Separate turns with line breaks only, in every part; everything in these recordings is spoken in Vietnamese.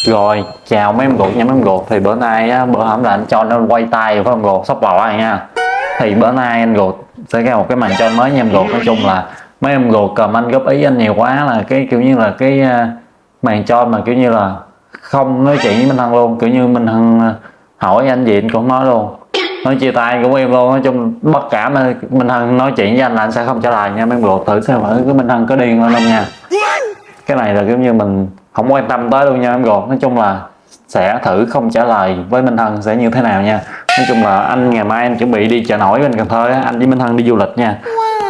Rồi, chào mấy em ruột nha mấy em ruột. Thì bữa nay á, bữa hổm là anh cho nó quay tay phải không ruột, sắp vào này nha. Thì bữa nay anh ruột sẽ ra một cái màn cho mới nha em ruột. Nói chung là mấy em ruột cầm anh góp ý anh nhiều quá, là cái kiểu như là cái màn cho mà kiểu như là không nói chuyện với Minh Hằng luôn. Kiểu như Minh Hằng hỏi anh gì anh cũng nói luôn, nói chia tay của em luôn. Nói chung bất cả mà Minh Hằng nói chuyện với anh là anh sẽ không trả lời nha mấy em ruột. Thử xem thử cái Minh Hằng có điên lên không nha. Cái này là kiểu như mình không quan tâm tới luôn nha em gột. Nói chung là sẽ thử không trả lời với Minh Hân sẽ như thế nào nha. Nói chung là anh ngày mai anh chuẩn bị đi chợ nổi bên Cần Thơ á, anh với Minh Hân đi du lịch nha,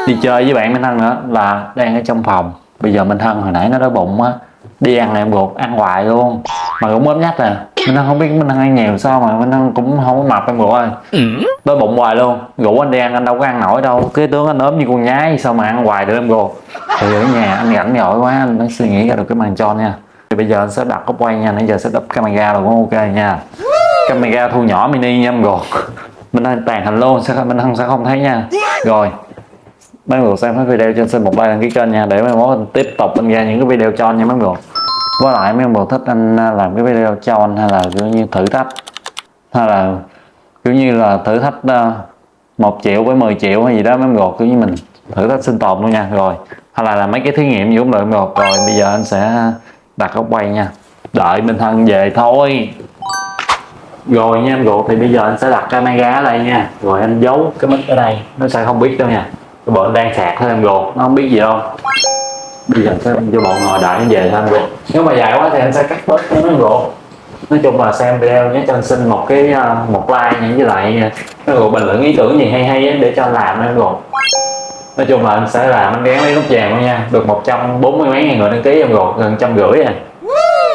đi chơi với bạn Minh Hân nữa, là đang ở trong phòng. Bây giờ Minh Hân hồi nãy nó đói bụng á, đi ăn em gột, ăn hoài luôn mà cũng ốm nhách à. Minh Hân không biết Minh Hân ăn nhiều sao mà Minh Hân cũng không có mập em gột ơi, đói bụng hoài luôn. Rủ anh đi ăn anh đâu có ăn nổi đâu, cái tướng anh ốm như con nhái sao mà ăn hoài được em gột. Thì ở nhà anh rảnh rỗi quá anh mới suy nghĩ ra được cái màn tròn nha. Thì bây giờ anh sẽ đặt góc quay nha, nãy giờ sẽ đập camera rồi cũng ok nha. Camera thu nhỏ mini nha em gột. Mình đang tàn hình luôn, Minh Hân sẽ không thấy nha. Rồi mấy người xem cái video trên xin một like đăng ký kênh nha, để mai mốt anh tiếp tục anh ra những cái video cho nha mấy người. Với lại mấy người thích anh làm cái video cho anh hay là kiểu như thử thách, hay là kiểu như là thử thách 1 triệu với 10 triệu hay gì đó mấy người, kiểu như mình thử thách sinh tồn luôn nha. Rồi hay là làm mấy cái thí nghiệm gì cũng được rồi. Rồi bây giờ anh sẽ đặt góc quay nha, đợi Minh Hân về thôi. Rồi nha em ruột, thì bây giờ anh sẽ đặt camera ở đây nha, rồi anh giấu cái mic ở đây, nó sẽ không biết đâu nha. Cái bọn đang sạc thôi em ruột, nó không biết gì đâu. Bây giờ anh sẽ cho bọn ngồi đợi nó về thôi em ruột. Nếu mà dài quá thì anh sẽ cắt bớt nó em ruột. Nói chung là xem video nhớ cho anh xin một cái một like nha, với lại cái ruột bình luận ý tưởng gì hay hay để cho anh làm em ruột. Nói chung là anh sẽ làm, anh gán lấy nút vàng luôn nha, được 140 mấy ngàn người đăng ký em ruột, gần 150 à,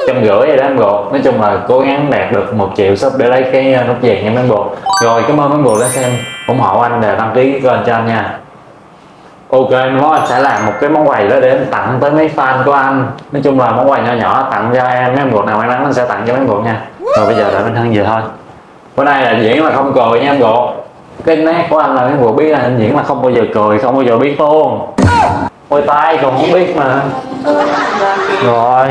150 rồi đó em ruột. Nói chung là cố gắng đạt được 1 triệu sub để lấy cái nút vàng nha em ruột. Rồi cảm ơn em ruột đã xem, ủng hộ anh để đăng ký cái kênh cho anh nha. Ok, nó anh sẽ làm một cái món quà đó để anh tặng tới mấy fan của anh. Nói chung là món quà nhỏ nhỏ tặng cho em, mấy em ruột nào may mắn anh sẽ tặng cho mấy em ruột nha. Rồi bây giờ đợi Minh Hân về thôi. Bữa nay là diễn là không cười nha em ruột. Cái nét của anh là em ruột biết là anh diễn là không bao giờ cười, không bao giờ biết luôn. Ôi tay còn không biết mà. Rồi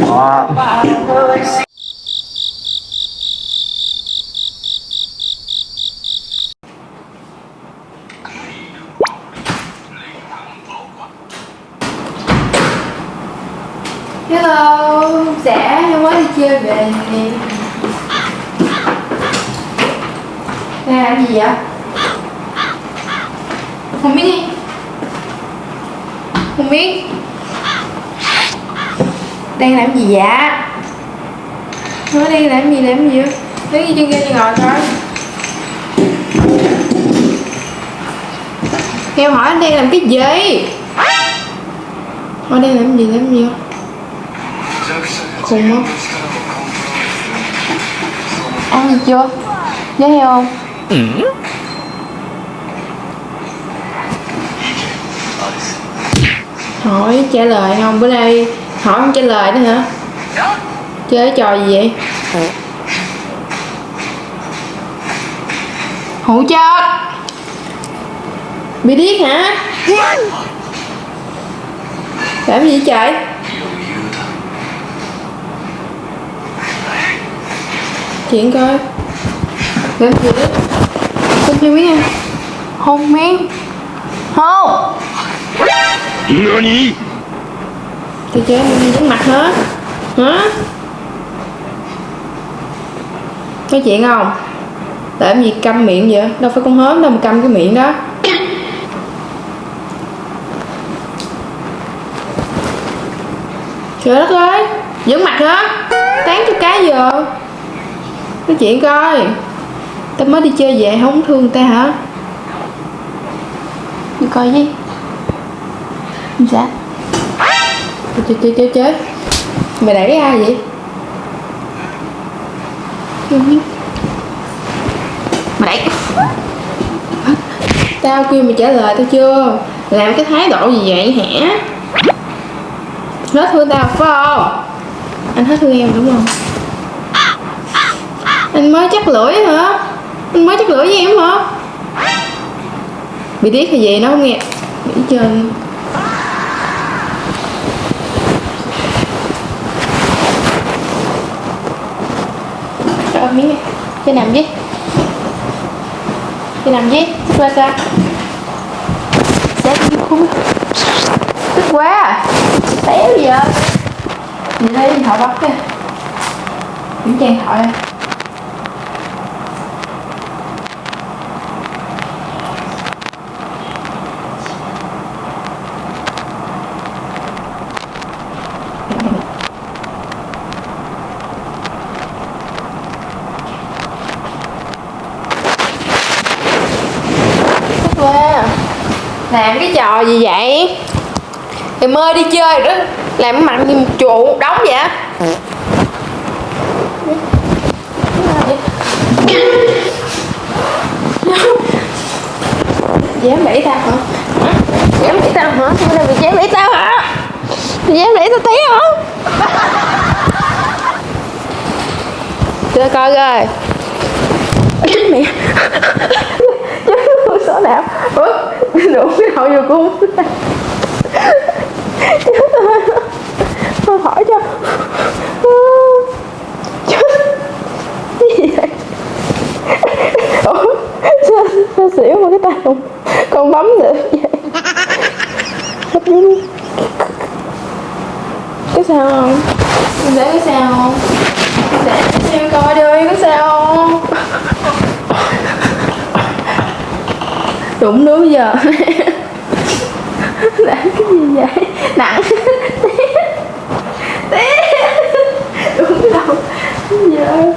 đó.
Hello, dạ em mới đi chơi về nè. Đang làm gì vậy? Không biết đi. Không biết. Đang làm gì vậy? Nói đi làm gì vậy? Đứng như chân kia đi ngồi coi. Em hỏi anh đang làm cái gì? Hỏi đang làm gì không? Khùng không? Ăn gì chưa? Nhớ heo không? Hỏi trả lời không? Bữa nay hỏi không trả lời nữa hả? Chơi cái trò gì vậy? Hụ chết! Bị điếc hả? Làm gì trời? Chuyện coi. Làm gì đó? Hôn miếng miếng nha. Hôn miếng. Hôn! Thì chơi những mặt hết. Hả? Nói chuyện không? Làm gì câm miệng vậy? Đâu phải con hớm đâu mà câm cái miệng đó. Trời đất ơi, giỡn mặt hả? Tán cho cái giờ. Nói chuyện coi. Tao mới đi chơi về không thương ta hả? Đi coi gì? Dạ. Chết. Mày đẩy ai vậy? Mày đẩy. Tao kêu mày trả lời tao chưa? Làm cái thái độ gì vậy hả? Hết thương tao phải không? Anh hết thương em đúng không? Anh mới chắc lưỡi hả? Anh mới chắc lưỡi với em hả? Bị điếc hay gì nó không nghe? Bị chơi. miếng đi. Chơi nằm với. Chơi nằm với. Tức quá sao? Sẽ đi không? Tức quá. Té bây giờ. Nhìn đây điện thoại bắt kìa. Kiểm tra điện thoại. Làm cái trò gì vậy? Thì mơ đi chơi rồi đó. Làm cái mặt như một trụ một đống vậy. Dám đẩy tao hả? Dám đẩy tao hả? Sao mày dám đẩy tao hả? Mày dám đẩy tao tí hả? Cho coi coi. Chết mẹ. Chết số nào? Ủa? Đủ cái đầu vô cung. Thôi hỏi cho. Cái gì vậy? Ủa? Sao xỉu mà cái tay con bấm được vậy? Hấp dính. Có sao không? Mình để có sao không? Để xem coi đi, có sao không? Đụng nữa giờ. Làm cái gì vậy? Nặng. Té. Đụng cái đầu. Giờ.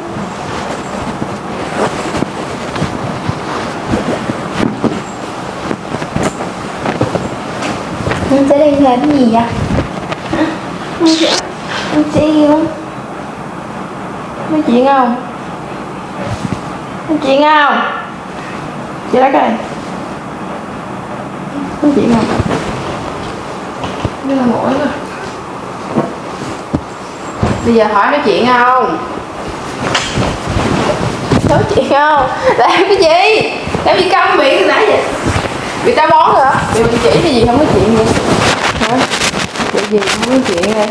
Anh sẽ đang làm cái gì vậy? Hả? Anh sẽ gì không? Nói chuyện không? Nói chuyện không? Chị đã coi. Nói chuyện không? Đây là mũi rồi. Bây giờ hỏi nói chuyện không? Nói chuyện không? Làm cái gì? Làm gì câm miệng cái nãy vậy? Bị táo bón rồi hả? Bị chỉ cái gì không nói chuyện vậy? Hả? Chuyện gì không nói chuyện đây?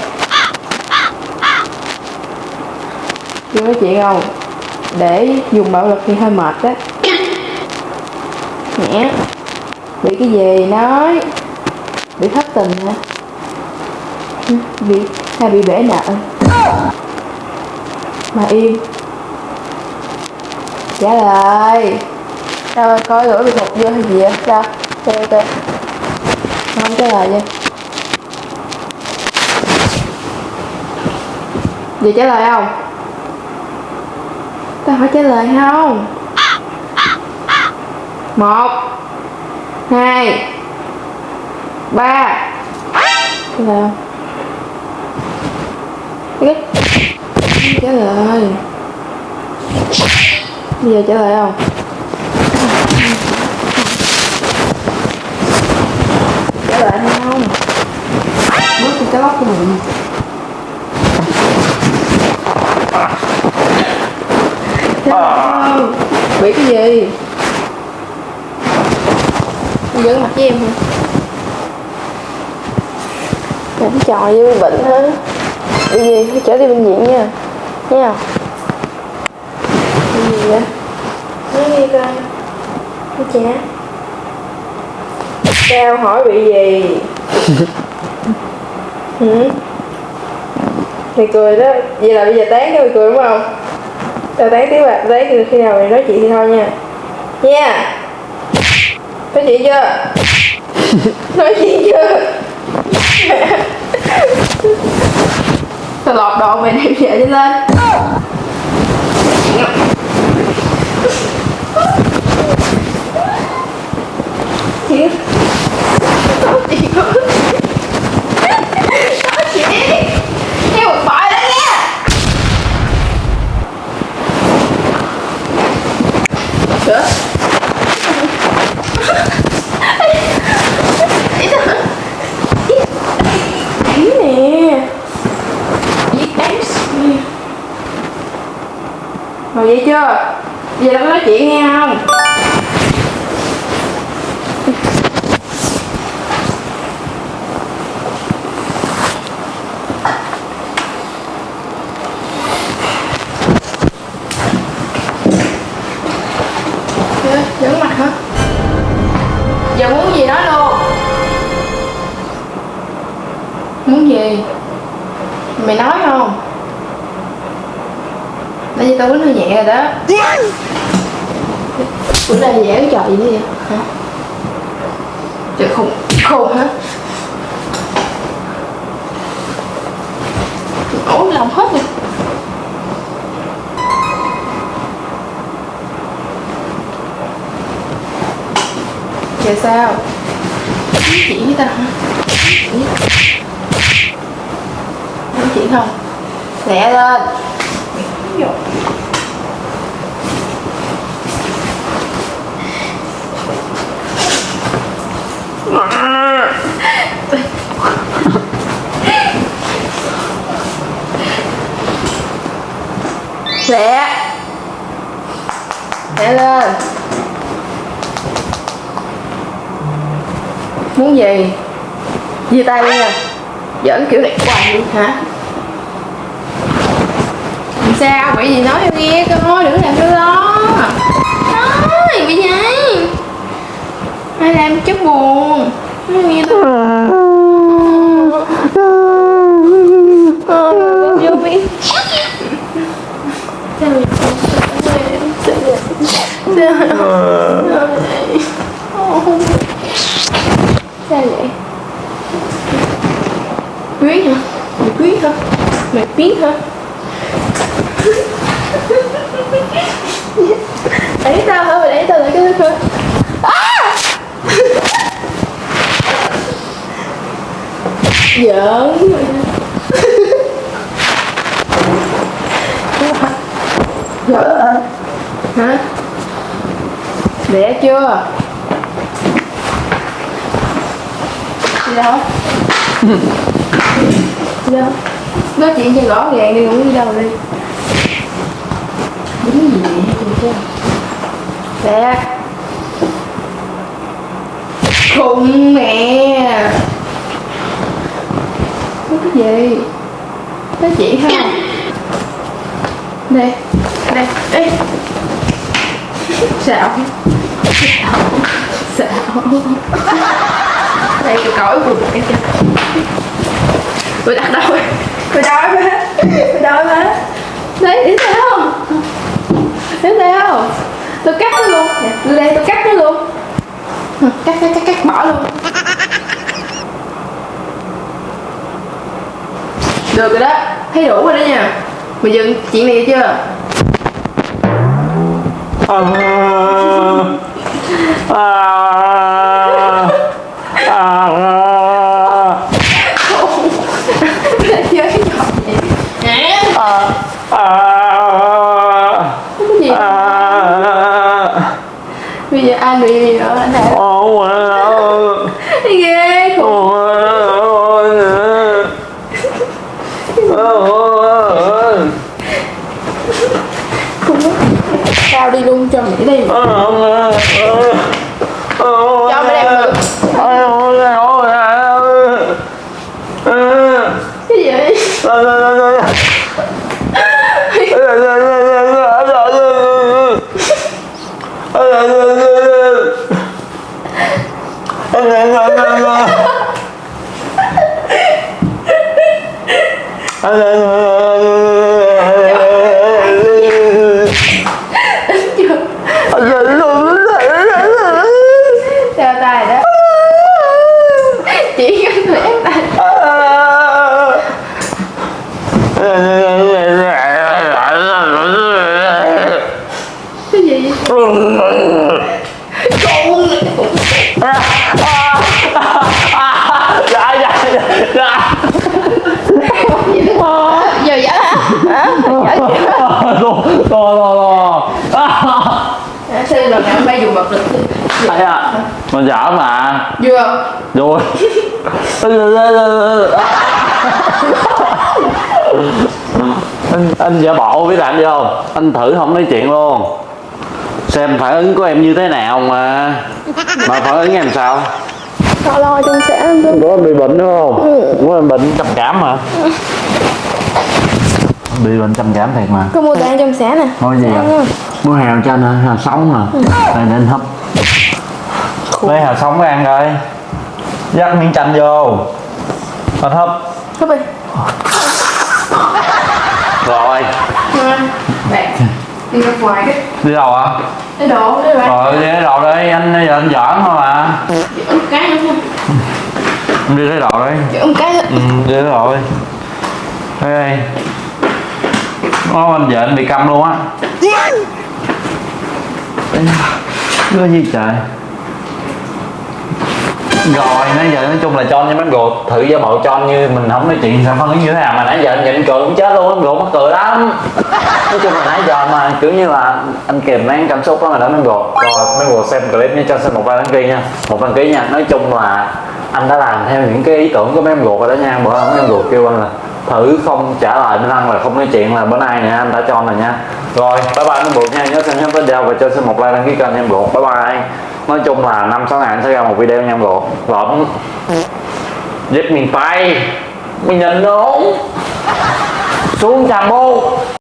Chưa nói chuyện không? Để dùng bạo lực thì hơi mệt đó. Nhẹ. Bị cái gì nói? Bị thất tình hả? Bị bể nợ. Mà im. Trả lời. Sao coi lỗi bị thụt vô hay gì vậy? Sao? Ok. Không trả lời vậy. Giờ trả lời không? Tao hỏi trả lời không? 1 2 3. Trả lời không? Okay. Trả lời. Bây giờ trả lời không? Trả lời không? Bố tôi cái lóc của mình. Không? Bị cái gì? Giỡn mặt với em hả? Làm trò với bị bệnh hả? Bị gì? Phải chở đi bệnh viện nha. Nghe không? Bị gì vậy? Nói nghe coi. Nói chả. Sao hỏi bị gì? Hử? Mày cười đó. Vậy là bây giờ tán cái mày cười đúng không? Tao tán tiếp à. Tán khi nào mày nói chuyện thì thôi nha. Nha. Nói chuyện chưa? Nói chuyện chưa? Tao lọt đồ mày đem về đi lên. Chị nói chuyện có nói chuyện theo một bội đó nha. Sửa đánh nè. Giết đánh nè. Rồi vậy chưa? Giờ tao có nói chuyện nghe không? Mày nói không? Nãy giờ tao quýnh hơi nhẹ rồi đó. Bữa nay vẽ cái trò gì nữa vậy? Hả? Trời khùng hả? Ủa lòng hết rồi. Giờ sao? Nói chuyện với tao hả? Nói chuyện không? Lẹ lên. Lẹ. Lẹ lên. Muốn gì? Chia tay đi nha. Giỡn kiểu này hoài luôn hả? Làm sao? Bởi vì nói cho nghe coi, đừng làm cho lo. Nói bị vậy. Ai làm chút buồn. Nói nghe tôi. Vô biết. Sao vậy? Sao vậy? Quý hả? Mày quý hả? Mày biết hả? Đẩy tao hả? Mày đẩy tao lại cái thôi. Giỡn. Giỡn hả? Lẹ chưa? Đi đâu? Đi đâu? Nói chuyện cho rõ ràng đi, không đi đâu đi. Đúng gì vậy chứ? Lẹ. Khùng nè. Nói cái gì? Nói chuyện không? Đây. Đây. Ê. Xạo. Xạo. Đây cái cõi của cái chân. Tôi đặt đâu? Tôi đói má. Tôi đói má. Đấy, đến đây không? Đến đây không? Tôi cắt nó luôn. Từ đây tôi cắt nó luôn. Cắt bỏ luôn. Được rồi đó, thấy đủ rồi đó nha. Mày dừng chuyện này chưa? Chơi cái trò gì? Cái gì? Bây giờ anh bị gì nữa anh này? Ghê khủng. Không biết. Sao đi luôn cho mẹ đi. Cho mẹ đem được. Cái gì vậy? Theo tay đó. Chỉ có người ép tay. Cái gì vậy? Con giờ dở hả? Hả? Sao lần nào bay dùng bật lực?
Thấy à? Con dở mà.
Vừa.
Rồi. anh giả bộ biết làm gì không? Anh thử không nói chuyện luôn. Xem phản ứng của em như thế nào mà phản ứng em sao?
Họ lo trong sẽ luôn.
Có bị bệnh đúng không? Có bệnh trầm cảm mà. Bị bệnh trầm cảm thiệt mà.
Có mua tặng trong xã nè.
Mua gì vậy? Mua hào cho anh hào sống nè. Đây nên hấp. Lấy hào sống ra ăn coi. Dắt miếng chanh vô. Anh hấp.
Hấp đi. anh bạn đi ra ngoài cái
Đi đâu à?
cái đồ đấy bạn
Rồi đi lấy đồ đi, anh giờ anh giỡn thôi mà.
chữ cái nữa không
Anh đi lấy đồ đi.
chữ cái nữa
Đi lấy đồ đi. Ê, anh giờ anh bị câm luôn á. Cái gì trời. Rồi nãy giờ nói chung là cho anh em gột thử giả bộ cho như mình không nói chuyện sao phản ứng như thế nào mà nãy giờ anh nhìn cười cũng chết luôn, em gột mắc cười lắm. Nói chung là nãy giờ mà kiểu như là anh kìm nén cảm xúc đó mà đã mấy gột. Rồi mấy gột xem clip nhé, cho xem một like đăng ký nha, một đăng ký nha. Nói chung là anh đã làm theo những cái ý tưởng của mấy em gột rồi đó nha. Bữa hôm mấy em gột kêu anh là thử không trả lời bên anh là không nói chuyện là bữa nay nè anh đã cho rồi nha. Rồi bye bye mấy gột nha, nhớ xem video và cho xem một like đăng ký kênh em gột. Bye bye. Nói chung là 5-6 ngày anh sẽ ra một video nha em gột. Lộn giết miền Tây mình nhìn đúng xuống Trà Bô.